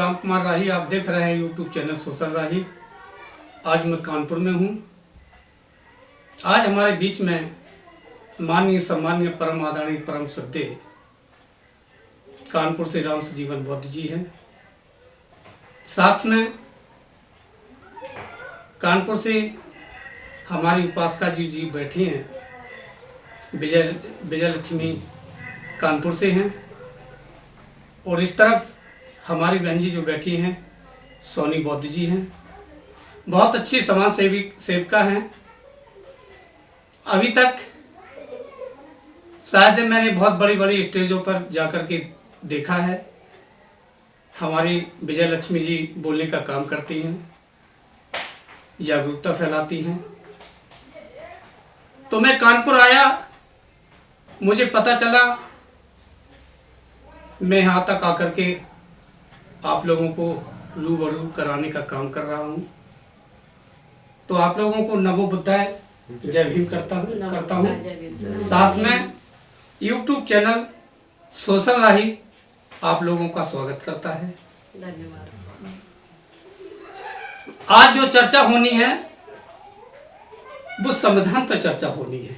राम कुमार राही। आप देख रहे हैं यूट्यूब चैनल सोशल राही। आज मैं कानपुर में हूँ। आज हमारे बीच में माननीय सम्माननीय परम आदरणीय परम श्रद्धेय कानपुर से राम सजीवन बौद्ध जी हैं। साथ में कानपुर से हमारी उपासका जी बैठी हैं। विजय लक्ष्मी कानपुर से हैं और इस तरफ हमारी बहन जी जो बैठी हैं सोनी बौद्ध जी हैं। बहुत अच्छी समाज सेविका हैं। अभी तक शायद मैंने बहुत बड़ी बड़ी स्टेजों पर जाकर के देखा है। हमारी विजय लक्ष्मी जी बोलने का काम करती हैं, जागरूकता फैलाती हैं। तो मैं कानपुर आया, मुझे पता चला, मैं यहाँ तक आकर के आप लोगों को रूबरू कराने का काम कर रहा हूँ। तो आप लोगों को नमो बुद्धाय जय भीम करता हूँ। साथ में यूट्यूब चैनल सोशल राही आप लोगों का स्वागत करता है। धन्यवाद। आज जो चर्चा होनी है वो संविधान पर चर्चा होनी है।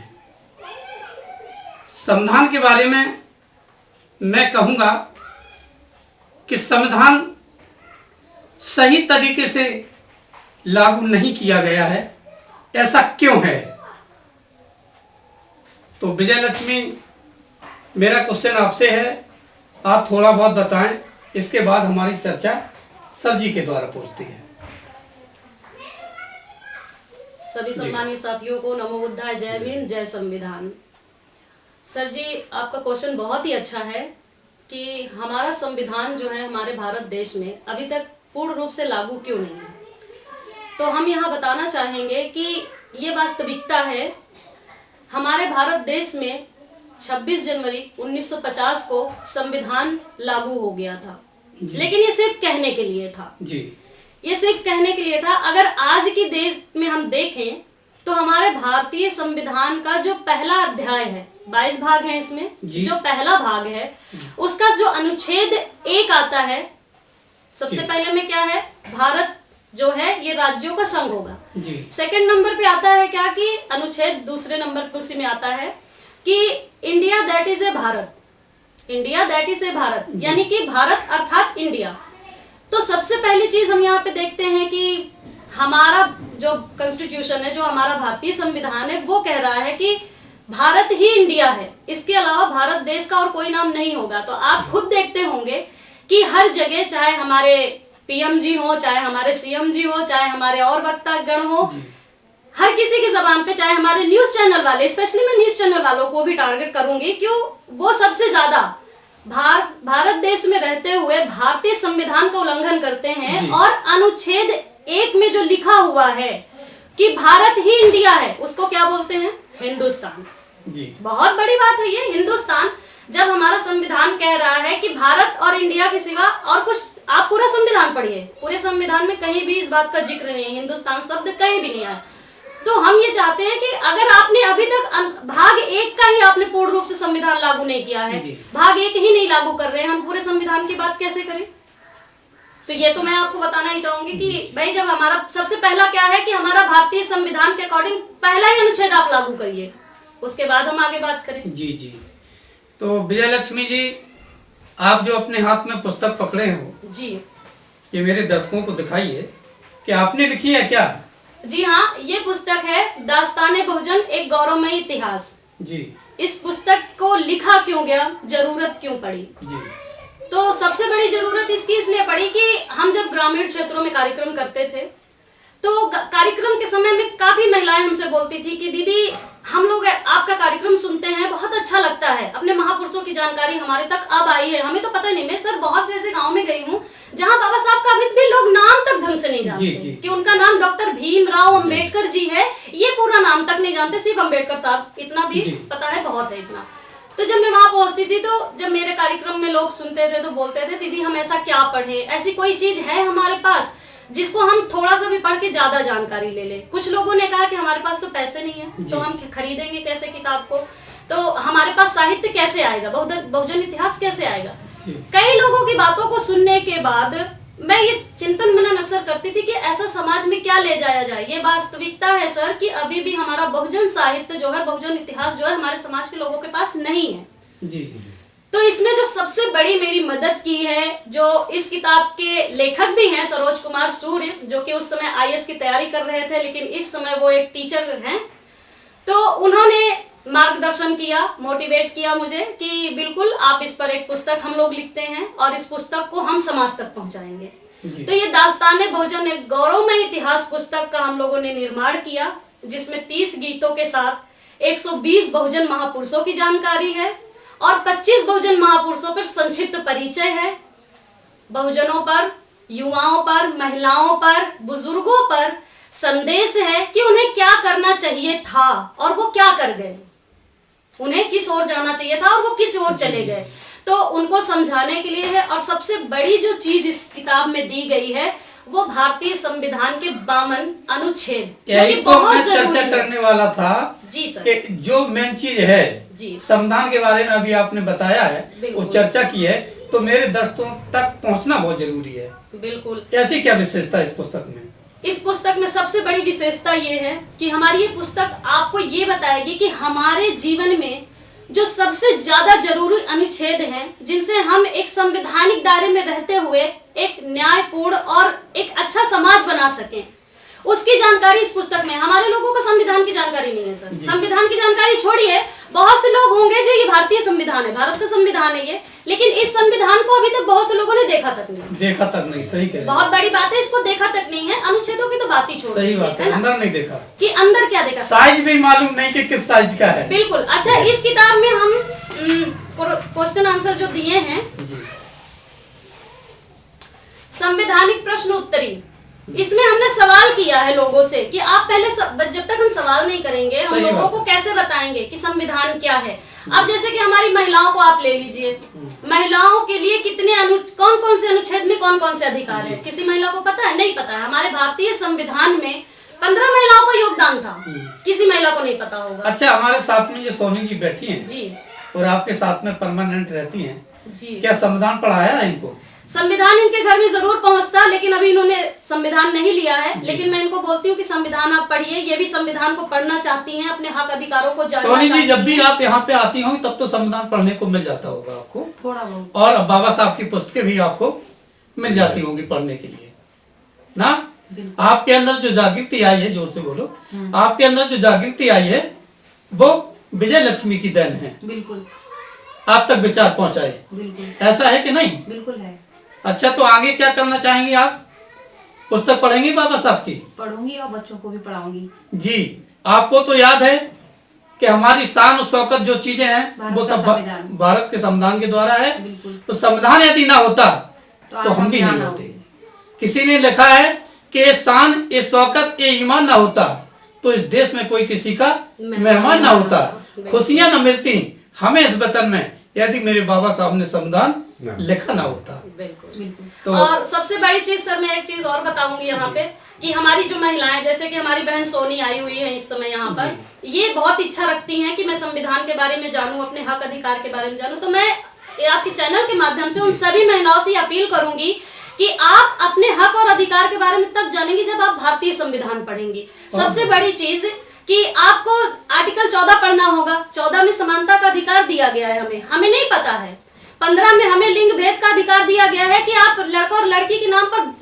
संविधान के बारे में मैं कहूँगा कि संविधान सही तरीके से लागू नहीं किया गया है। ऐसा क्यों है? तो विजय लक्ष्मी, मेरा क्वेश्चन आपसे है, आप थोड़ा बहुत बताएं। इसके बाद हमारी चर्चा सर जी के द्वारा पहुंचती है। सभी सम्मानीय साथियों को नमो बुद्धाय जय भीम जय संविधान। सर जी, आपका क्वेश्चन बहुत ही अच्छा है कि हमारा संविधान जो है हमारे भारत देश में अभी तक पूर्ण रूप से लागू क्यों नहीं है। तो हम यहाँ बताना चाहेंगे कि ये वास्तविकता है। हमारे भारत देश में 26 जनवरी 1950 को संविधान लागू हो गया था, लेकिन ये सिर्फ कहने के लिए था जी। ये सिर्फ कहने के लिए था। अगर आज की देश में हम देखें तो हमारे भारतीय संविधान का जो पहला अध्याय है, 22 भाग हैं इसमें, जो पहला भाग है उसका जो अनुच्छेद 1 आता है, सबसे पहले में क्या है, भारत जो है ये राज्यों का संघ होगा। सेकंड नंबर पे आता है क्या कि अनुच्छेद दूसरे नंबर पे उसी में आता है कि India that is a Bharat, India that is a Bharat, यानी कि भारत अर्थात इंडिया। तो सबसे पहली चीज हम यहाँ पे देखते हैं कि हमारा जो कॉन्स्टिट्यूशन है, जो हमारा भारतीय संविधान है, वो कह रहा है कि भारत ही इंडिया है, इसके अलावा भारत देश का और कोई नाम नहीं होगा। तो आप खुद देखते होंगे कि हर जगह, चाहे हमारे पीएम जी हो, चाहे हमारे सीएम जी हो, चाहे हमारे और वक्तागण हो, हर किसी की जबान पे, चाहे हमारे न्यूज चैनल वाले, स्पेशली मैं न्यूज चैनल वालों को भी टारगेट करूंगी, क्यों, वो सबसे ज्यादा भारत देश में रहते हुए भारतीय संविधान का उल्लंघन करते हैं। और अनुच्छेद 1 में जो लिखा हुआ है कि भारत ही इंडिया है, उसको क्या बोलते हैं, हिंदुस्तान जी। बहुत बड़ी बात है ये, हिंदुस्तान। जब हमारा संविधान कह रहा है कि भारत और इंडिया के सिवा और कुछ, आप पूरा संविधान पढ़िए, पूरे संविधान में कहीं भी इस बात का जिक्र नहीं है, हिंदुस्तान शब्द कहीं भी नहीं आया। तो हम ये चाहते हैं कि अगर आपने अभी तक भाग 1 का ही आपने पूर्ण रूप से संविधान लागू नहीं किया है, भाग 1 ही नहीं लागू कर रहे हैं, हम पूरे संविधान की बात कैसे करें। तो ये तो मैं आपको बताना ही चाहूंगी कि भाई, जब हमारा सबसे पहला क्या है कि हमारा भारतीय संविधान के अकॉर्डिंग पहला ही अनुच्छेद आप लागू करिए, उसके बाद हम आगे बात करें। जी जी। तो विजय लक्ष्मी जी, आप जो अपने हाथ में पुस्तक पकड़े हो जी, ये मेरे दर्शकों को दिखाइए कि आपने लिखी है क्या? जी हाँ, ये पुस्तक है दास्ताने बहुजन एक गौरवमयी इतिहास जी। इस पुस्तक को लिखा क्यों गया, जरूरत क्यों पड़ी जी? तो सबसे बड़ी जरूरत इसकी इसलिए पड़ी कि हम जब ग्रामीण क्षेत्रों में कार्यक्रम करते थे तो कार्यक्रम के समय में काफी महिलाएं हमसे बोलती थी कि दीदी, हम लोग आपका कार्यक्रम सुनते हैं, बहुत अच्छा लगता है, अपने महापुरुषों की जानकारी हमारे तक अब आई है, हमें तो पता नहीं। मैं सर बहुत से ऐसे गांव में गई हूँ जहाँ बाबा साहब का अभी भी लोग नाम तक ढंग से नहीं जानते कि उनका नाम डॉक्टर भीमराव अंबेडकर जी है, ये पूरा नाम तक नहीं जानते, सिर्फ अंबेडकर साहब, इतना भी पता है, बहुत है इतना। तो जब मैं वहां पहुंचती थी तो जब मेरे कार्यक्रम में लोग सुनते थे तो बोलते थे, दीदी हम ऐसा क्या पढ़े, ऐसी कोई चीज है हमारे पास जिसको हम थोड़ा सा भी पढ़ के ज्यादा जानकारी ले लें। कुछ लोगों ने कहा कि हमारे पास तो पैसे नहीं है, तो हम खरीदेंगे कैसे किताब को, तो हमारे पास साहित्य कैसे आएगा, बहुजन इतिहास कैसे आएगा। कई लोगों की बातों को सुनने के बाद मैं ये चिंतन मनन अक्सर करती थी कि ऐसा समाज में क्या ले जाया जाए। ये वास्तविकता है सर कि अभी भी हमारा बहुजन साहित्य जो है, बहुजन इतिहास जो है, हमारे समाज के लोगों के पास नहीं है जी। तो इसमें जो सबसे बड़ी मेरी मदद की है, जो इस किताब के लेखक भी हैं सरोज कुमार सूर्य, जो कि उस समय आईएएस की तैयारी कर रहे थे, लेकिन इस समय वो एक टीचर हैं, तो उन्होंने मार्गदर्शन किया, मोटिवेट किया मुझे कि बिल्कुल आप इस पर एक पुस्तक हम लोग लिखते हैं और इस पुस्तक को हम समाज तक पहुंचाएंगे। तो ये दास्ताने बहुजन एक गौरवमय इतिहास पुस्तक का हम लोगों ने निर्माण किया, जिसमें 30 गीतों के साथ 120 बहुजन महापुरुषों की जानकारी है और 25 बहुजन महापुरुषों पर संक्षिप्त परिचय है। बहुजनों पर, युवाओं पर, महिलाओं पर, बुजुर्गों पर संदेश है कि उन्हें क्या करना चाहिए था और वो क्या कर गए, उन्हें किस ओर जाना चाहिए था और वो किस ओर चले गए, तो उनको समझाने के लिए है। और सबसे बड़ी जो चीज इस किताब में दी गई है वो भारतीय संविधान के 52 अनुच्छेद, यही तो मैं चर्चा करने वाला था जी सर, कि जो मेन चीज है जी, संविधान के बारे में अभी आपने बताया है, वो चर्चा की है, तो मेरे दोस्तों तक पहुंचना बहुत जरूरी है। बिल्कुल। ऐसी क्या विशेषता इस पुस्तक में? इस पुस्तक में सबसे बड़ी विशेषता ये है कि हमारी ये पुस्तक आपको ये बताएगी कि हमारे जीवन में जो सबसे ज्यादा जरूरी अनुच्छेद हैं, जिनसे हम एक संवैधानिक दायरे में रहते हुए एक न्यायपूर्ण और एक अच्छा समाज बना सकें, उसकी जानकारी इस पुस्तक में। हमारे लोगों को संविधान की जानकारी नहीं है सर, संविधान की जानकारी छोड़िए, बहुत से लोग होंगे जो ये भारतीय संविधान है, भारत का संविधान है ये, लेकिन इस संविधान को अभी तक बहुत से लोगों ने देखा तक नहीं, सही कह रहे हैं। बहुत बड़ी बात है, इसको देखा तक नहीं है। अनुच्छेदों की तो बात ही छोड़, सही बात है, अंदर नहीं देखा कि अंदर क्या देखा, साइज भी मालूम नहीं कि किस साइज का है। बिल्कुल। अच्छा, इस किताब में हम क्वेश्चन आंसर जो दिए हैं, संवैधानिक प्रश्न उत्तरी, इसमें हमने सवाल किया है लोगों से कि आप पहले जब तक हम सवाल नहीं करेंगे हम लोगों को कैसे बताएंगे कि संविधान क्या है। अब जैसे कि हमारी महिलाओं को आप ले लीजिए, महिलाओं के लिए कितने कौन कौन से अनुच्छेद में कौन कौन से अधिकार है, किसी महिला को पता है? नहीं पता है। हमारे भारतीय संविधान में 15 महिलाओं का योगदान था, किसी महिला को नहीं पता होगा। अच्छा, हमारे साथ में जो सोनी जी बैठी हैं जी, और आपके साथ में परमानेंट रहती हैं जी, क्या संविधान पढ़ाया है इनको? संविधान इनके घर में जरूर पहुंचता, लेकिन अभी इन्होंने संविधान नहीं लिया है। लेकिन मैं इनको बोलती हूँ कि संविधान आप पढ़िए, ये भी संविधान को पढ़ना चाहती हैं, अपने हक अधिकारों को जानना सोनी जी, जब चाहती भी हैं। आप यहाँ पे आती होंगी तब तो संविधान पढ़ने को मिल जाता होगा आपको, थोड़ा बहुत, और बाबा साहब की पुस्तकें भी आपको मिल जाती होंगी पढ़ने के लिए ना। आपके अंदर जो जागृति आई है, जोर से बोलो, आपके अंदर जो जागृति आई है वो विजय लक्ष्मी की देन है। बिल्कुल, आप तक विचार पहुंचाए, बिल्कुल, ऐसा है कि नहीं? बिल्कुल है। अच्छा, तो आगे क्या करना चाहेंगे आप? पुस्तक पढ़ेंगी बाबा साहब की? पढ़ूंगी और बच्चों को भी पढ़ाऊंगी जी। आपको तो याद है कि हमारी शान और शौकत जो चीजें हैं वो सब भारत के संविधान के द्वारा है। तो संविधान यदि ना होता तो हम भी नहीं होते। किसी ने लिखा है कि ये शान, ये शौकत, ये ईमान ना होता तो इस देश में कोई किसी का मेहमान ना होता, खुशियां ना मिलती हमें इस वतन में यदि मेरे बाबा साहब ने संविधान लिखा ना होता। बिल्कुल। तो और सबसे बड़ी चीज सर, मैं एक चीज और बताऊंगी यहाँ पे कि हमारी जो महिलाएं, जैसे कि हमारी बहन सोनी आई हुई है इस समय यहाँ पर, ये बहुत इच्छा रखती हैं कि मैं संविधान के बारे में जानूं, अपने हक अधिकार के बारे में जानूं। तो मैं आपके चैनल के माध्यम से उन सभी महिलाओं से अपील करूंगी कि आप अपने हक और अधिकार के बारे में तब जानेंगे जब आप भारतीय संविधान पढ़ेंगे। सबसे बड़ी चीज कि आपको आर्टिकल 14 पढ़ना होगा। 14 में समानता का अधिकार दिया गया है, हमें नहीं पता है। 15 में हमें लिंग भेद का अधिकार दिया गया है कि आप लड़का और लड़की के नाम पर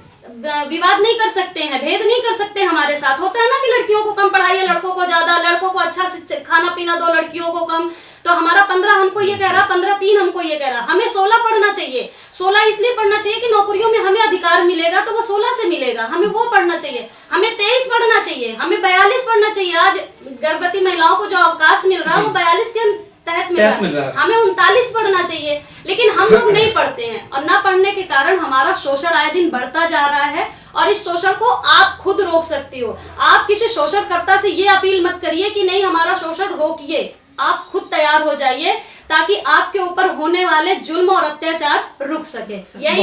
विवाद नहीं कर सकते हैं, भेद नहीं कर सकते। हमारे साथ होता है ना कि लड़कियों को कम पढ़ाइए, लड़कों को ज्यादा, लड़कों को अच्छा से खाना पीना दो, लड़कियों को कम। तो हमारा 15 हमको ये कह रहा, 15(3) हमको ये कह रहा। हमें 16 पढ़ना चाहिए। 16 इसलिए पढ़ना चाहिए कि नौकरियों में हमें अधिकार मिलेगा तो वो 16 से मिलेगा, हमें वो पढ़ना चाहिए। हमें 23 पढ़ना चाहिए, हमें 42 पढ़ना चाहिए। आज गर्भवती महिलाओं को जो अवकाश मिल रहा है वो 42 के तहत मिल रहा है। हमें 39 पढ़ना चाहिए, लेकिन हम लोग नहीं पढ़ते हैं और ना पढ़ने के कारण हमारा शोषण आए दिन बढ़ता जा रहा है। और इस शोषण को आप खुद रोक सकती हो। आप किसी शोषणकर्ता से ये अपील मत करिए कि नहीं हमारा शोषण रोकिए, आप खुद तैयार हो जाइए ताकि आपके ऊपर होने वाले जुल्म और अत्याचार रुक सके। यही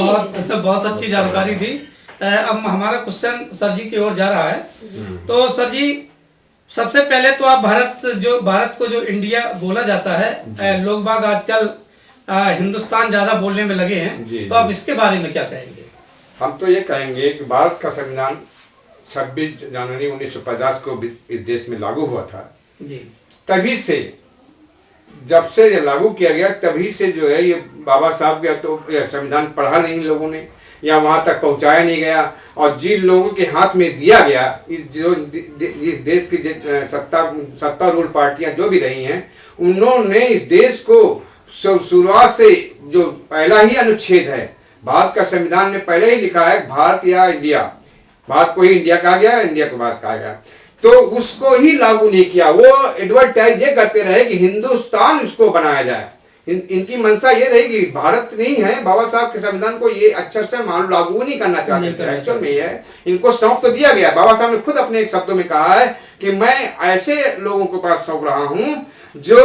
बहुत अच्छी जानकारी दी। अब हमारा क्वेश्चन सर जी की ओर जा रहा है। तो सर जी, सबसे पहले तो आप भारत को जो इंडिया बोला जाता है, लोग बाग आजकल हिंदुस्तान ज्यादा बोलने में लगे हैं, तो आप इसके बारे में क्या कहेंगे? हम तो ये कहेंगे कि भारत का संविधान 26 जनवरी 1950 को इस देश में लागू हुआ था। जी। तभी से, जब से ये लागू किया गया तभी से जो है ये बाबा साहब का तो ये संविधान पढ़ा नहीं लोगों ने, या वहाँ तक पहुँचाया नहीं गया। और जिन लोगों के हाथ में दिया गया, इस देश की सत्तारूढ़ पार्टियां जो भी रही हैं, उन्होंने इस देश को शुरुआत से, जो पहला ही अनुच्छेद है भारत का संविधान में पहले ही लिखा है भारत या इंडिया, भारत को ही इंडिया कहा गया, इंडिया को भारत कहा गया, तो उसको ही लागू नहीं किया। वो एडवर्टाइज ये करते रहे कि हिंदुस्तान इसको बनाया जाए। इनकी मंशा ये रही कि भारत नहीं है, बाबा साहब के संविधान को ये अच्छे से लागू नहीं करना चाहते थे। एक्चुअल में ये है, इनको सौंप तो दिया गया। बाबा साहब ने खुद अपने शब्दों में कहा है कि मैं ऐसे लोगों के पास सौंप रहा हूँ जो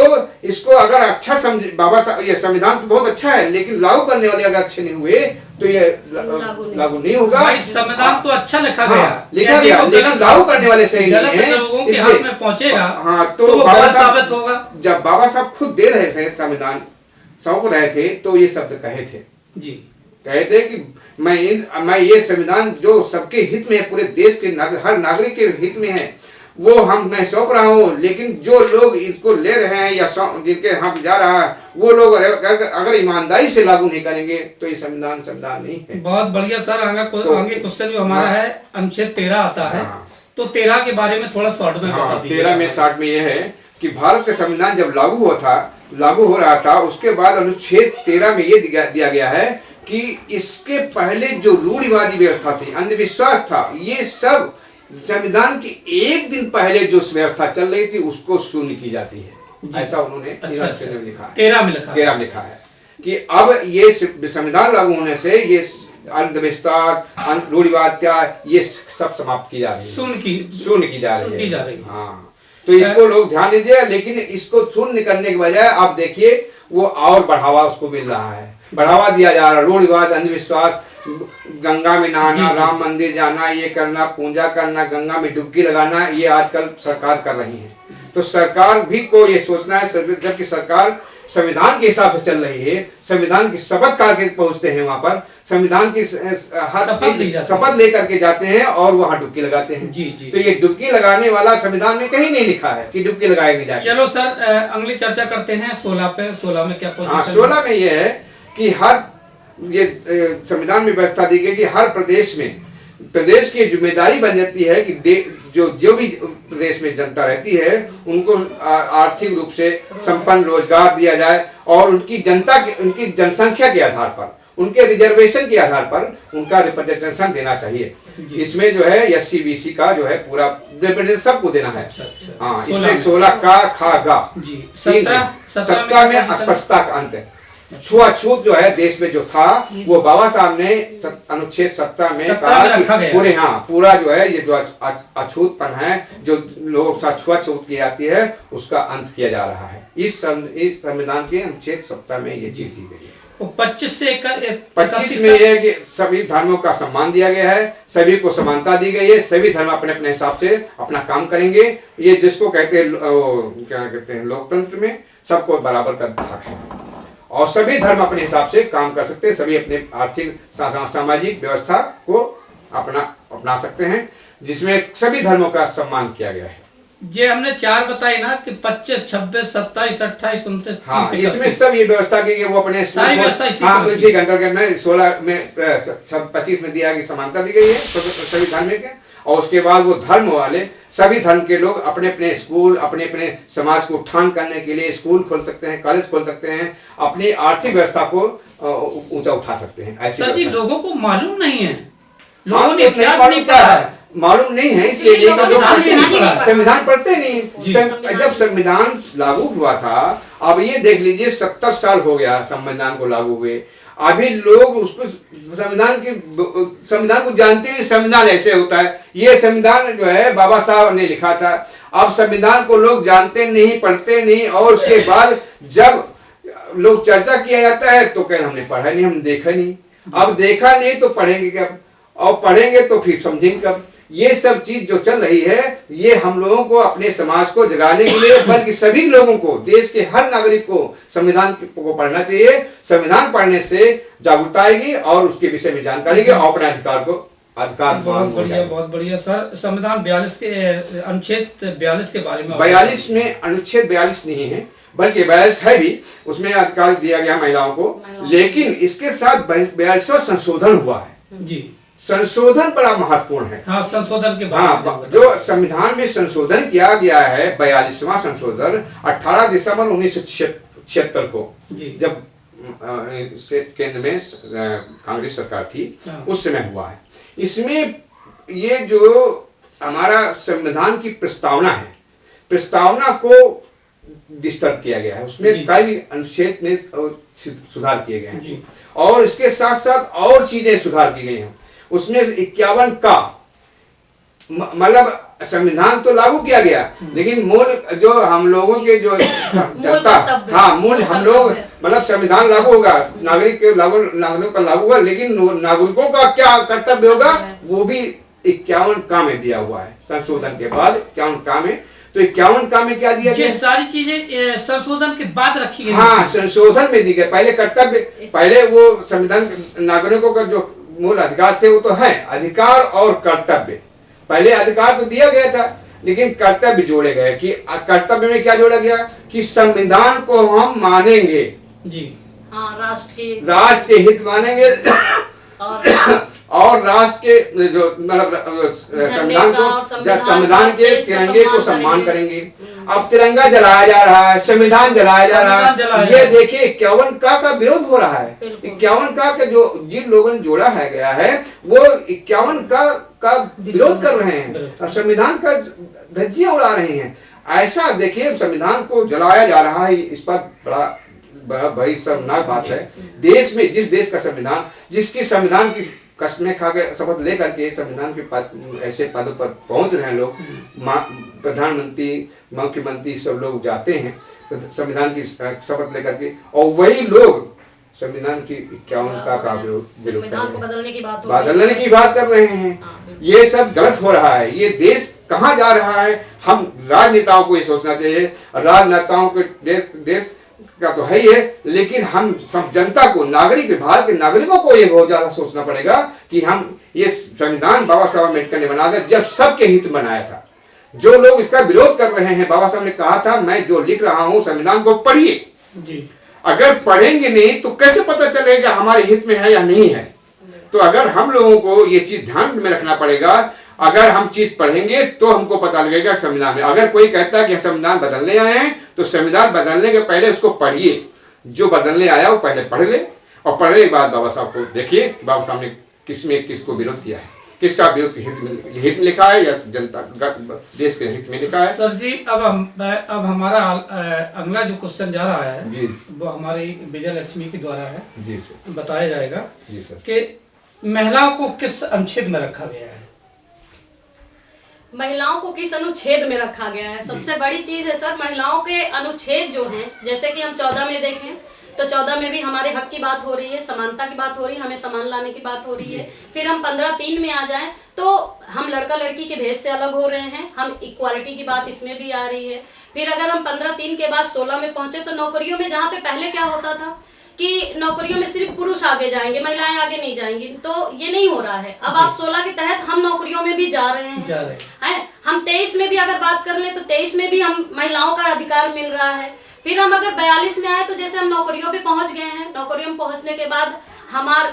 इसको अगर अच्छा समझे। बाबा साहब, ये संविधान तो बहुत अच्छा है, लेकिन लागू करने वाले अगर अच्छे नहीं हुए तो ये लागू नहीं होगा। भाई संविधान तो अच्छा लिखा गया, लिखा गया, लेकिन लागू करने वाले सही नहीं है, लोगों के हाथ में पहुंचेगा। हाँ, तो बाबा साहब होगा। जब बाबा साहब खुद दे रहे थे, संविधान सौंप रहे थे, तो ये शब्द कहे थे जी, कहे थे कि मैं ये संविधान जो सबके हित में है, पूरे देश के हर नागरिक के हित में है, वो मैं सौंप रहा हूँ। लेकिन जो लोग इसको ले रहे हैं या जिनके हाथ जा रहा है, वो लोग अगर ईमानदारी से लागू नहीं करेंगे तो ये संविधान नहीं है। बहुत बढ़िया सर। आगे क्वेश्चन जो हमारा है, अनुच्छेद 13 आता है, तो 13 के बारे में थोड़ा शॉर्ट में बता दीजिए। 13 में शॉर्ट में ये है कि भारत का संविधान जब लागू हो रहा था, उसके बाद अनुच्छेद 13 में ये दिया गया है कि इसके पहले जो रूढ़िवादी व्यवस्था थी, अंधविश्वास था, ये सब संविधान की एक दिन पहले जो व्यवस्था चल रही थी उसको शून्य की जाती है। ऐसा उन्होंने अच्छा, लिखा है, 13 में लिखा है कि अब ये संविधान लागू होने से ये अंधविश्वास, रूढ़िवाद, ये सब समाप्त की जा रही है, शून्य की जा रही है। हाँ, तो इसको लोग ध्यान नहीं दिया, लेकिन इसको शून्य करने के बजाय आप देखिए वो और बढ़ावा उसको मिल रहा है, बढ़ावा दिया जा रहा है। रूढ़िवाद, अंधविश्वास, गंगा में नहाना, राम मंदिर जाना, ये करना, पूजा करना, गंगा में डुबकी लगाना, ये आजकल सरकार कर रही है। तो सरकार भी को ये सोचना है, जबकि सरकार संविधान के हिसाब से चल रही है, संविधान की शपथ करके पहुंचते हैं वहां पर, संविधान की शपथ लेकर के जाते हैं और वहां डुबकी लगाते हैं। जी जी। तो ये डुबकी लगाने वाला संविधान में कहीं नहीं लिखा है कि डुबकी लगाएंगे जाके। चलो सर, अगली चर्चा करते हैं 16 पे। 16 में क्या पोजीशन? 16 में ये है कि संविधान में व्यवस्था दी गई कि हर प्रदेश की जिम्मेदारी बन जाती है कि जो भी प्रदेश में जनता रहती है उनको आर्थिक रूप से संपन्न रोजगार दिया जाए, और उनकी जनसंख्या के आधार पर, उनके रिजर्वेशन के आधार पर उनका रिप्रेजेंटेशन देना चाहिए। इसमें जो है SC BC का जो है पूरा रिप्रेजेंटेशन सबको देना है। हाँ, इसमें 16 का खा गा 17 में अस्पृश्यता का अंत है। छुआछूत जो है देश में जो था, वो बाबा साहब ने अनुच्छेद 17 में कहा कि पूरा जो है ये जो अछूतपन है, जो लोगों के साथ छुआछूत की जाती है, उसका अंत किया जा रहा है। इस संविधान के अनुच्छेद 17 में ये चीज दी गई है। 25 में यह है कि सभी धर्मों का सम्मान दिया गया है, सभी को समानता दी गई है, सभी धर्म अपने अपने हिसाब से अपना काम करेंगे। ये जिसको कहते हैं क्या कहते हैं, लोकतंत्र में सबको बराबर का हक है और सभी धर्म अपने हिसाब से काम कर सकते हैं, सभी अपने आर्थिक सामाजिक व्यवस्था को अपना सकते हैं, जिसमें सभी धर्मों का सम्मान किया गया है। जे हमने 4 बताई ना कि 25, 26, 27, 28, 29, हाँ, इसमें सब ये व्यवस्था की वो अपने इसी के अंतर्गत में 16 में 25 में दिया कि समानता दी गई है सभी धर्म के, और उसके बाद वो धर्म वाले सभी धर्म के लोग अपने अपने स्कूल, अपने अपने समाज को उत्थान करने के लिए स्कूल खोल सकते हैं, कॉलेज खोल सकते हैं, अपनी आर्थिक व्यवस्था को ऊंचा उठा सकते हैं। सर जी, लोगों को मालूम नहीं है, लोगों ने मालूम नहीं है, इसलिए संविधान पढ़ते नहीं। जब संविधान लागू हुआ था, अब ये देख लीजिए 70 साल हो गया संविधान को लागू हुए, अभी लोग उसको संविधान को जानते नहीं। संविधान ऐसे होता है, ये संविधान जो है बाबा साहब ने लिखा था। अब संविधान को लोग जानते नहीं, पढ़ते नहीं, और उसके बाद जब लोग चर्चा किया जाता है तो कहते हमने पढ़ा नहीं, हमने देखा नहीं। अब देखा नहीं तो पढ़ेंगे कब, और पढ़ेंगे तो फिर समझेंगे कब। ये सब चीज जो चल रही है, ये हम लोगों को अपने समाज को जगाने के लिए, बल्कि सभी लोगों को, देश के हर नागरिक को संविधान को पढ़ना चाहिए। संविधान पढ़ने से जागरूकता आएगी और उसके विषय में जानकारी के और अपने अधिकार बहुत बढ़िया सर। संविधान 42 के अनुच्छेद 42 के बारे में 42 में अनुच्छेद 42 नहीं है, बल्कि 42 है भी, उसमें अधिकार दिया गया महिलाओं को, लेकिन इसके साथ 42वां संशोधन हुआ है जी। संशोधन बड़ा महत्वपूर्ण है। हाँ, संशोधन के हाँ, जो संविधान में संशोधन किया गया है, 42वां संशोधन 18 दिसंबर 1976 को, जब केंद्र में कांग्रेस सरकार थी, उस समय हुआ है। इसमें ये जो हमारा संविधान की प्रस्तावना है, प्रस्तावना को डिस्टर्ब किया गया है, उसमें कई अनुच्छेद में सुधार किए गए हैं और इसके साथ साथ और चीजें सुधार की गई हैं। उसमें 51 का मतलब संविधान तो लागू किया गया, लेकिन मूल जो हम लोगों के जो जनता, हाँ, मूल हम लोग मतलब संविधान लागू होगा, नागरिकों का लागू होगा, लेकिन नागरिकों का क्या कर्तव्य होगा वो भी 51 का में दिया हुआ है। संशोधन के बाद 51 का में, तो 51 का में क्या दिया गया? सारी चीजें संशोधन के बाद रखी गई। हाँ, संशोधन में दी गई। पहले कर्तव्य, पहले वो संविधान नागरिकों का जो मूल अधिकार थे वो तो है, अधिकार और कर्तव्य। पहले अधिकार तो दिया गया था, लेकिन कर्तव्य जोड़े गए कि कर्तव्य में क्या जोड़ा गया कि संविधान को हम मानेंगे जी। हाँ, राष्ट्र के हित मानेंगे और राष्ट्र के जो मतलब संविधान के तिरंगे को सम्मान करेंगे। अब तिरंगा जलाया जा रहा है, संविधान जलाया जा रहा है। ये देखिए 51 का विरोध हो रहा है। 51 का जो जिन लोगों ने जोड़ा है गया है वो 51 का विरोध कर रहे हैं और संविधान का धज्जियां उड़ा रहे हैं। ऐसा देखिए संविधान को जलाया जा रहा है, इस पर बड़ा बड़ी शर्मनाक बात है। देश में जिस देश का संविधान, जिसकी संविधान की कसमें खा के शपथ लेकर के संविधान के ऐसे पदों पर पहुंच रहे हैं लोग, प्रधानमंत्री, मुख्यमंत्री सब लोग जाते हैं संविधान की शपथ लेकर के, और वही लोग संविधान की 51 का विरोध बदलने की बात कर रहे हैं। ये सब गलत हो रहा है। ये देश कहाँ जा रहा है? हम राजनेताओं को ये सोचना चाहिए। राजनेताओं के देश का तो है ही है, लेकिन हम सब जनता को, नागरिक, भारत के नागरिकों को ये बहुत ज्यादा सोचना पड़ेगा कि हम ये संविधान बाबा साहब अम्बेडकर ने बनाया था, जब सबके हित में बनाया था। जो लोग इसका विरोध कर रहे हैं, बाबा साहब ने कहा था मैं जो लिख रहा हूँ संविधान को पढ़िए। अगर पढ़ेंगे नहीं तो कैसे पता चलेगा हमारे हित में है या नहीं है? तो अगर हम लोगों को ये चीज ध्यान में रखना पड़ेगा। अगर हम चीज पढ़ेंगे तो हमको पता लगेगा संविधान में। अगर कोई कहता है कि संविधान बदलने आए हैं, तो संविधान बदलने के पहले उसको पढ़िए। जो बदलने आया वो पहले पढ़ ले, और पढ़ने के बाद बाबा साहब को देखिए कि बाबा साहब ने किसको विरोध किया है, किसका विरोध हित में लिखा है या जनता देश के हित में लिखा है। सर जी, अब हमारा अगला जो क्वेश्चन जा रहा है जी, वो हमारी विजय लक्ष्मी के द्वारा है। जी सर, बताया जाएगा जी सर कि महिलाओं को किस अनुच्छेद में रखा गया है? महिलाओं को किस अनुच्छेद में रखा गया है? सबसे बड़ी चीज है सर, महिलाओं के अनुच्छेद जो हैं, जैसे कि हम 14 में देखें तो 14 में भी हमारे हक की बात हो रही है, समानता की बात हो रही है, हमें समान लाने की बात हो रही है। फिर हम 15(3) में आ जाएं तो हम लड़का लड़की के भेद से अलग हो रहे हैं, हम इक्वालिटी की बात इसमें भी आ रही है। फिर अगर हम 15(3) के बाद 16 में पहुंचे तो नौकरियों में, जहाँ पे पहले क्या होता था कि नौकरियों में सिर्फ पुरुष आगे जाएंगे, महिलाएं आगे नहीं जाएंगी, तो ये नहीं हो रहा है। अब आप 16 के तहत हम नौकरियों में भी जा रहे हैं। हम 23 में भी अगर बात कर ले तो 23 में भी हम महिलाओं का अधिकार मिल रहा है। फिर हम अगर 42 में आए तो जैसे हम नौकरियों पे पहुंच गए हैं, नौकरियों में पहुंचने के बाद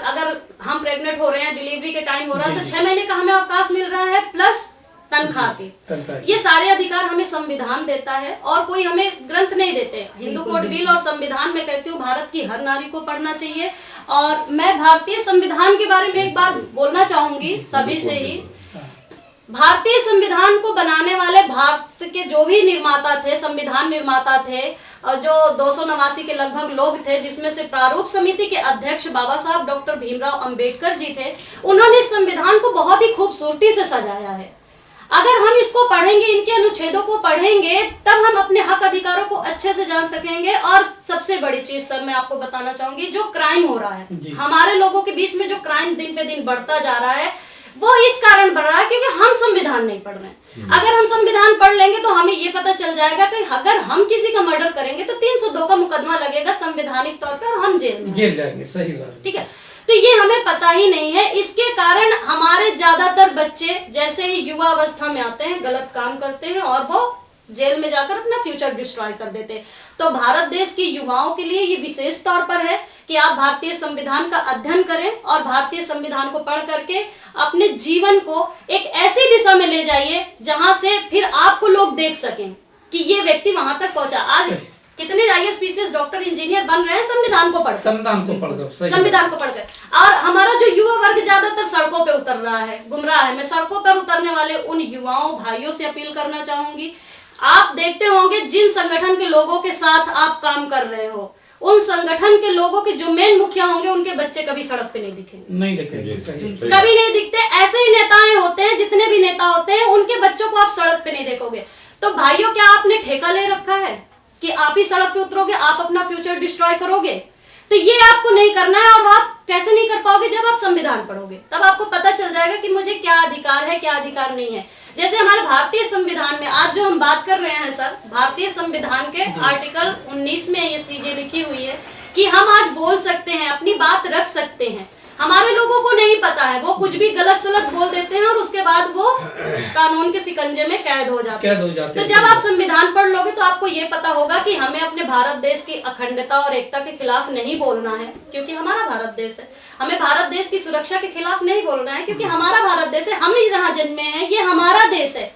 अगर हम प्रेग्नेंट हो रहे हैं, डिलीवरी के टाइम हो रहा है, तो 6 महीने का हमें अवकाश मिल रहा है प्लस तनख्वाह के। ये सारे अधिकार हमें संविधान देता है और कोई हमें ग्रंथ नहीं देते। हिंदू कोड बिल और संविधान में कहती हूँ भारत की हर नारी को पढ़ना चाहिए। और मैं भारतीय संविधान के बारे में एक बात बोलना चाहूंगी सभी से ही। भारतीय संविधान को बनाने वाले भारत के जो भी निर्माता थे, संविधान निर्माता थे, जो 289 के लगभग लोग थे, जिसमें से प्रारूप समिति के अध्यक्ष बाबा साहब डॉक्टर भीमराव अंबेडकर जी थे, उन्होंने इस संविधान को बहुत ही खूबसूरती से सजाया है। अगर हम इसको पढ़ेंगे, इनके अनुच्छेदों को पढ़ेंगे, तब हम अपने हक अधिकारों को अच्छे से जान सकेंगे। और सबसे बड़ी चीज सर मैं आपको बताना चाहूंगी, जो क्राइम हो रहा है हमारे लोगों के बीच में, जो क्राइम दिन पे दिन बढ़ता जा रहा है, वो इस कारण बढ़ रहा है क्योंकि हम संविधान नहीं पढ़ रहे हैं। अगर हम संविधान पढ़ लेंगे तो हमें ये पता चल जाएगा कि अगर हम किसी का मर्डर करेंगे तो 302 का मुकदमा लगेगा संवैधानिक तौर पर और हम जेल जाएंगे। सही बात। ठीक है, तो ये हमें पता ही नहीं है। इसके कारण हमारे ज्यादातर बच्चे जैसे ही युवा अवस्था में आते हैं गलत काम करते हैं और वो जेल में जाकर अपना फ्यूचर डिस्ट्रॉय कर देते हैं। तो भारत देश के युवाओं के लिए ये विशेष तौर पर है कि आप भारतीय संविधान का अध्ययन करें और भारतीय संविधान को पढ़ करके अपने जीवन को एक ऐसी दिशा में ले जाइए जहां से फिर आपको लोग देख सकें कि ये व्यक्ति वहां तक पहुंचा। आज कितने IAS PCS डॉक्टर इंजीनियर बन रहे हैं संविधान को पढ़कर, संविधान को पढ़कर। और हमारा जो युवा वर्ग ज्यादातर सड़कों पे उतर रहा है, गुमराह है। मैं सड़कों पर उतरने वाले उन युवाओं भाइयों से अपील करना चाहूंगी, आप देखते होंगे जिन संगठन के लोगों के साथ आप काम कर रहे हो उन संगठन के लोगों के जो मेन मुखिया होंगे उनके बच्चे कभी सड़क पे नहीं दिखेंगे, कभी नहीं दिखते। ऐसे ही नेताएं होते हैं, जितने भी नेता होते हैं उनके बच्चों को आप सड़क पे नहीं देखोगे। तो भाइयों, क्या आपने ठेका ले रखा है कि आप ही सड़क पे उतरोगे, आप अपना फ्यूचर डिस्ट्रॉय करोगे? तो ये आपको नहीं करना है। और आप कैसे नहीं कर पाओगे? जब आप संविधान पढ़ोगे तब आपको पता चल जाएगा कि मुझे क्या अधिकार है, क्या अधिकार नहीं है। जैसे हमारे भारतीय संविधान में आज जो हम बात कर रहे हैं सर, भारतीय संविधान के आर्टिकल 19 में ये चीजें लिखी हुई है कि हम आज बोल सकते हैं, अपनी बात रख सकते हैं। हमारे लोगों को नहीं पता है, वो कुछ भी गलत सलत बोल देते हैं और उसके बाद वो कानून के शिकंजे में कैद हो जाते हैं। तो जब आप संविधान पढ़ लोगे तो आपको ये पता होगा कि हमें अपने भारत देश की अखंडता और एकता के खिलाफ नहीं बोलना है क्योंकि हमारा भारत देश है। हमें भारत देश की सुरक्षा के खिलाफ नहीं बोलना है क्योंकि हमारा भारत देश है। हम ही जहाँ जन्मे हैं, ये हमारा देश है।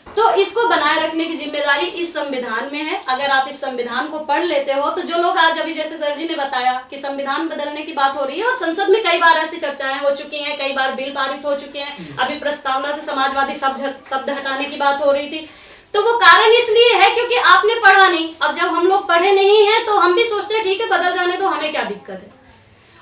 तो इसको बनाए रखने की जिम्मेदारी इस संविधान में है। अगर आप इस संविधान को पढ़ लेते हो तो जो लोग आज अभी जैसे सर जी ने बताया कि संविधान बदलने की बात हो रही है और संसद में कई बार ऐसी चर्चाएं हो चुकी हैं, कई बार बिल पारित हो चुके हैं। अभी प्रस्तावना से समाजवादी शब्द हटाने की बात हो रही थी। तो वो कारण इसलिए है क्योंकि आपने पढ़ा नहीं। और जब हम लोग पढ़े नहीं है तो हम भी सोचते हैं ठीक है बदल जाने तो हमें क्या दिक्कत है।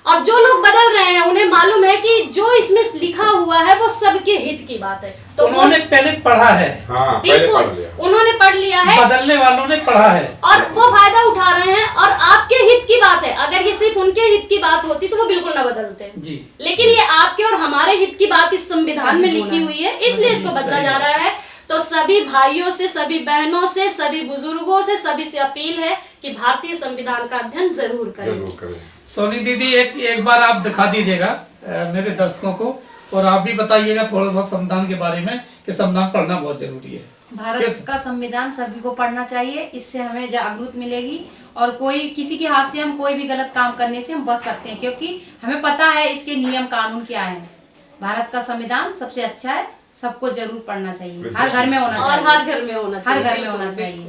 और जो लोग बदल रहे हैं उन्हें मालूम है कि जो इसमें लिखा हुआ है वो सबके हित की बात है। तो उन्होंने पहले पढ़ा है। हाँ, बिल्कुल, उन्होंने पढ़ लिया है, बदलने वालों ने पढ़ा है और वो फायदा उठा रहे हैं। और आपके हित की बात है, अगर ये सिर्फ उनके हित की बात होती तो वो बिल्कुल ना बदलते जी। लेकिन ये आपके और हमारे हित की बात इस संविधान में लिखी हुई है, इसलिए इसको बदला जा रहा है। तो सभी भाइयों से, सभी बहनों से, सभी बुजुर्गों से, सभी से अपील है कि भारतीय संविधान का अध्ययन जरूर करें। सोनी दीदी एक बार आप दिखा दीजिएगा मेरे दर्शकों को, और आप भी बताइएगा थोड़ा बहुत संविधान के बारे में कि संविधान पढ़ना बहुत जरूरी है। भारत का संविधान सभी को पढ़ना चाहिए, इससे हमें जागरूक मिलेगी और कोई किसी के हाथ से हम कोई भी गलत काम करने से हम बच सकते हैं क्योंकि हमें पता है इसके नियम कानून क्या है। भारत का संविधान सबसे अच्छा है, सबको जरूर पढ़ना चाहिए। हर घर में होना चाहिए, और हर घर में होना चाहिए, हर घर में होना चाहिए,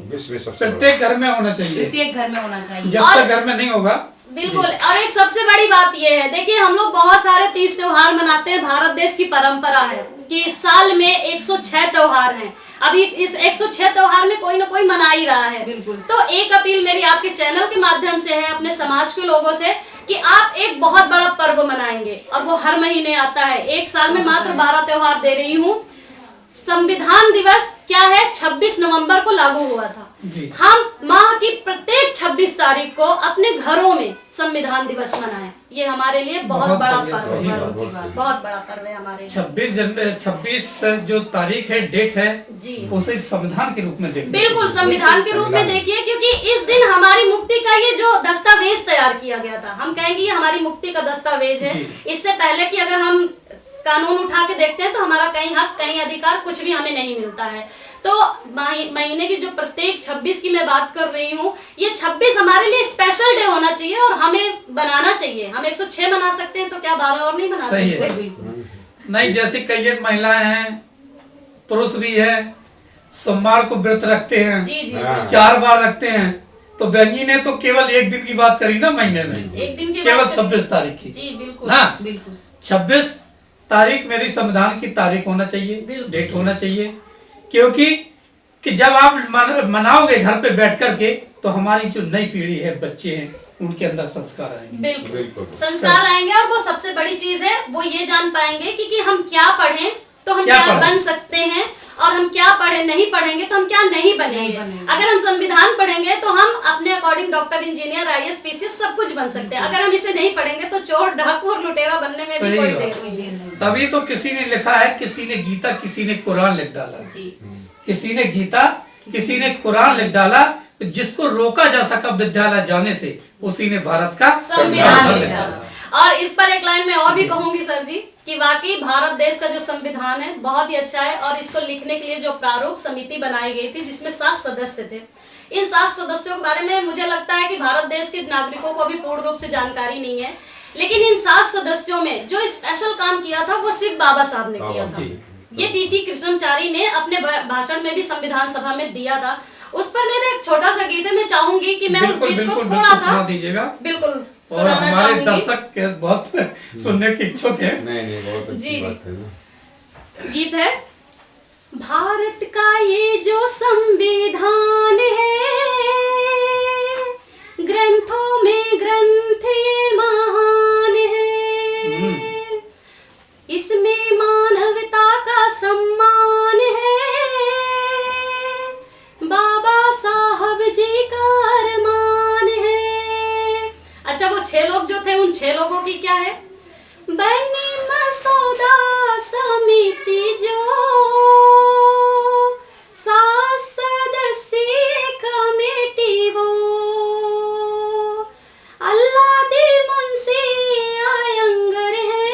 प्रत्येक घर में होना चाहिए, प्रत्येक घर में होना चाहिए। जब तक घर में नहीं होगा। बिल्कुल। और एक सबसे बड़ी बात यह है, देखिए हम लोग बहुत सारे 30 त्योहार मनाते हैं। भारत देश की परंपरा है कि इस साल में 106 त्योहार हैं। अभी इस 106 त्योहार में कोई ना कोई मना ही रहा है। बिल्कुल। तो एक अपील मेरी आपके चैनल के माध्यम से है अपने समाज के लोगों से कि आप एक बहुत बड़ा पर्व मनाएंगे और वो हर महीने आता है। एक साल में मात्र 12 त्योहार दे रही हूँ। संविधान दिवस क्या है, 26 नवंबर को लागू हुआ था। हम माह की प्रत्येक 26 तारीख को अपने घरों में संविधान दिवस मनाएं। ये हमारे लिए बहुत बड़ा पर्व है, बहुत बड़ा पर्व है हमारे लिए। 26 जो तारीख है, डेट है जी, उसे संविधान के रूप में देखिए। बिल्कुल संविधान के रूप में देखिए क्योंकि इस दिन हमारी मुक्ति का ये जो दस्तावेज तैयार किया गया था, हम कहेंगे ये हमारी मुक्ति का दस्तावेज है। इससे पहले कि अगर हम कानून उठा के देखते हैं तो हमारा कहीं हक, कहीं अधिकार, कुछ भी हमें नहीं मिलता है। तो महीने की जो प्रत्येक 26 की मैं बात कर रही हूँ, ये 26 हमारे लिए स्पेशल डे होना चाहिए और हमें बनाना चाहिए। हम 106 मना सकते हैं तो क्या 12 और नहीं मना सकते? नहीं, जैसे कई महिलाएं हैं, पुरुष भी है, सोमवार को व्रत रखते हैं, जी जी, 4 बार रखते हैं। तो बहनी ने तो केवल एक दिन की बात करी ना महीने में, एक दिन की केवल 26 तारीख की। जी बिल्कुल, हाँ, बिल्कुल 26 तारीख मेरी संविधान की तारीख होना चाहिए, डेट होना चाहिए। क्योंकि कि जब आप मनाओगे घर पे बैठ करके तो हमारी जो नई पीढ़ी है, बच्चे हैं, उनके अंदर संस्कार आएंगे। बिल्कुल संस्कार आएंगे और वो सबसे बड़ी चीज है, वो ये जान पाएंगे कि हम क्या पढ़ें तो हम क्या क्या पढ़ें? बन सकते हैं, और हम क्या पढ़े नहीं पढ़ेंगे तो हम क्या नहीं बनेंगे। अगर हम संविधान पढ़ेंगे तो हम अपने according doctor, engineer, IAS, PCS सब कुछ बन सकते हैं। अगर हम इसे नहीं पढ़ेंगे तो चोर, डाकू और लुटेरा बनने में भी सही कोई बात। देर नहीं है। तभी तो किसी ने लिखा है, किसी ने गीता, किसी ने कुरान लिख डाला। जी किसी ने गीता, किसी ने कुरान लिख डाला। जिसको रोका जा सका विद्यालय जाने से, उसी ने भारत का संविधान लिख लिखा। डाला। और इस पर एक लाइन में और भी कहूंगी सर जी, कि वाकई भारत देश का जो संविधान है बहुत ही अच्छा है, और इसको लिखने के लिए जो प्रारूप समिति बनाई गई थी जिसमें 7 सदस्य थे, इन 7 सदस्यों के बारे में मुझे लगता है कि भारत देश के नागरिकों को अभी पूर्ण रूप से जानकारी नहीं है। लेकिन इन 7 सदस्यों में जो स्पेशल काम किया था वो सिर्फ बाबा साहब ने किया था। ये टी कृष्णमचारी ने अपने भाषण में भी संविधान सभा में दिया था। उस पर मेरा एक छोटा सा गीत है, मैं चाहूंगी कि मैं उस बिल्कुल गीत को बिल्कुल थोड़ा बिल्कुल सा सुना दीजिएगा। बिल्कुल और सुनाना हमारे चाहूंगी। दर्शक बहुत सुनने के इच्छुक हैं। नहीं बहुत अच्छी जी। बात है ना। गीत है, भारत का ये जो संविधान है, ग्रंथों में ग्रंथ ये महान है, इसमें मानवता का सम्मान है, बाबा साहब जी का अरमान है। अच्छा, वो 6 लोग जो थे, उन 6 लोगों की क्या है? बनी मसौदा समिति जो 7 सदस्यीय कमेटी वो, अल्लाह दी मुंशी आयंगर है,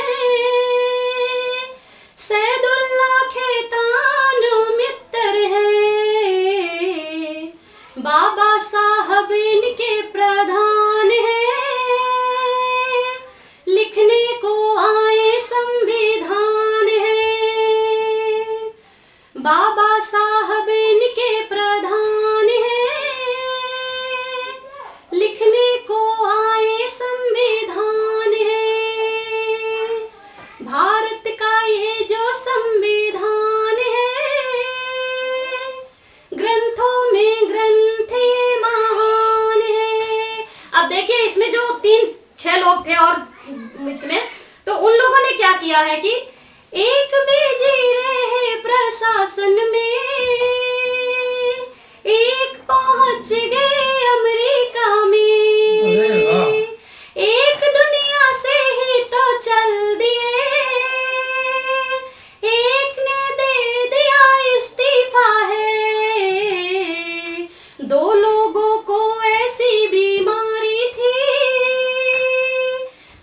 सैदुल्ला खेतान मित्र है, बाबा साहब इनके प्रधान है, लिखने को आए संविधान है, बाबा साहब इनके प्रधान है, लिखने को आए संविधान है, भारत का ये जो संविधान है, ग्रंथों में ग्रंथ ये महान है। अब देखिए, इसमें जो 6 लोग थे और इसमें, तो उन लोगों ने क्या किया है कि एक बिजी रहे प्रशासन में, एक पहुंच गए अमेरिका अरे वाह। में, एक दुनिया से ही तो चल दिए, एक ने दे दिया इस्तीफा है, 2 लोगों को ऐसी बीमारी थी,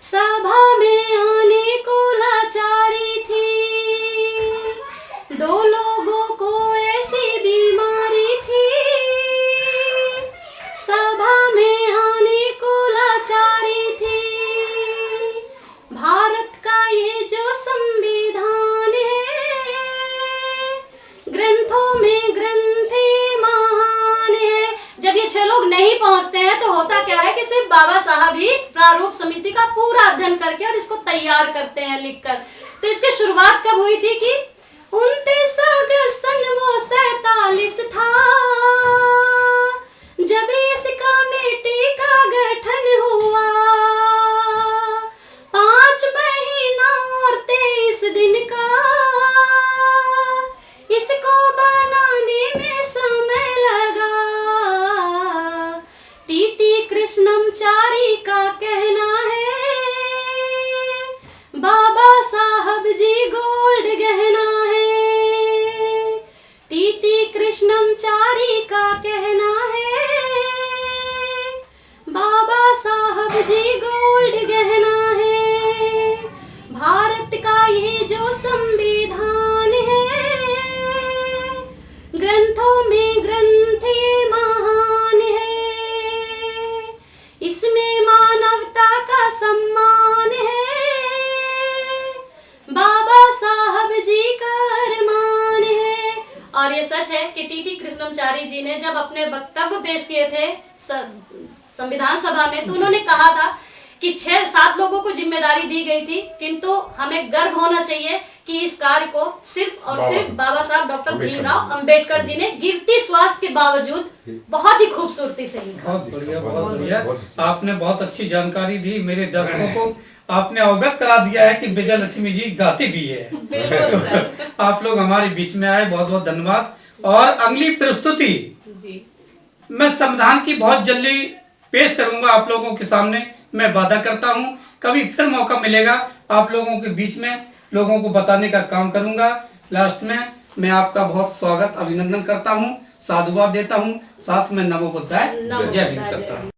सभा में आने को लाचारी थी, 2 लोगों को ऐसी बीमारी थी, सभा में आने को लाचारी थी, भारत का ये जो संविधान है, ग्रंथों में ग्रंथ ये महान है। जब ये 6 लोग नहीं पहुंचते हैं तो होता क्या है कि सिर्फ बाबा साहब ही प्रारूप समिति का पूरा अध्ययन करके और इसको तैयार करते हैं लिखकर। तो इसकी शुरुआत कब हुई थी कि 29 अगस्त सन 47 था, जब इस कमेटी का गठन हुआ, 5 महीना और 23 दिन का इसको बनाने में समय लगा, टी कृष्णमचारी का कहना है, बाबा साहब जी गोल्ड गहना है, टी कृष्णमचारी का कहना है, बाबा साहब जी गोल्ड गहना है, भारत का ये जो संविधान है, ग्रंथों में ग्रंथ ये महान है, इसमें मानवता का सम्मान है, बाबा साहब जी का अरमान है। और ये सच है कि टी कृष्णमचारी जी ने जब अपने वक्तव्य पेश किए थे संविधान सभा में, तो उन्होंने कहा था कि 6-7 लोगों को जिम्मेदारी दी गई थी, किंतु हमें गर्व होना चाहिए कि इस कार्य को सिर्फ और सिर्फ बाबा साहब डॉक्टर भीमराव अंबेडकर जी ने गिरती स्वास्थ्य के बावजूद बहुत ही खूबसूरती से लिखा। बहुत बढ़िया, बहुत बढ़िया। आपने बहुत अच्छी जानकारी दी मेरे दर्शकों को। आपने अवगत करा दिया है कि विजय लक्ष्मी जी गाती भी है। बिल्कुल सर। आप लोग हमारे बीच में आए, बहुत बहुत धन्यवाद। और अगली प्रस्तुति जी मैं संविधान की बहुत जल्दी पेश करूंगा आप लोगों के सामने, मैं वादा करता हूं। कभी फिर मौका मिलेगा आप लोगों के बीच में लोगों को बताने का काम करूंगा। लास्ट में मैं आपका बहुत स्वागत अभिनंदन करता हूं, साधुवाद देता हूं, साथ में नमो बुद्धाय जय भीम करता हूं।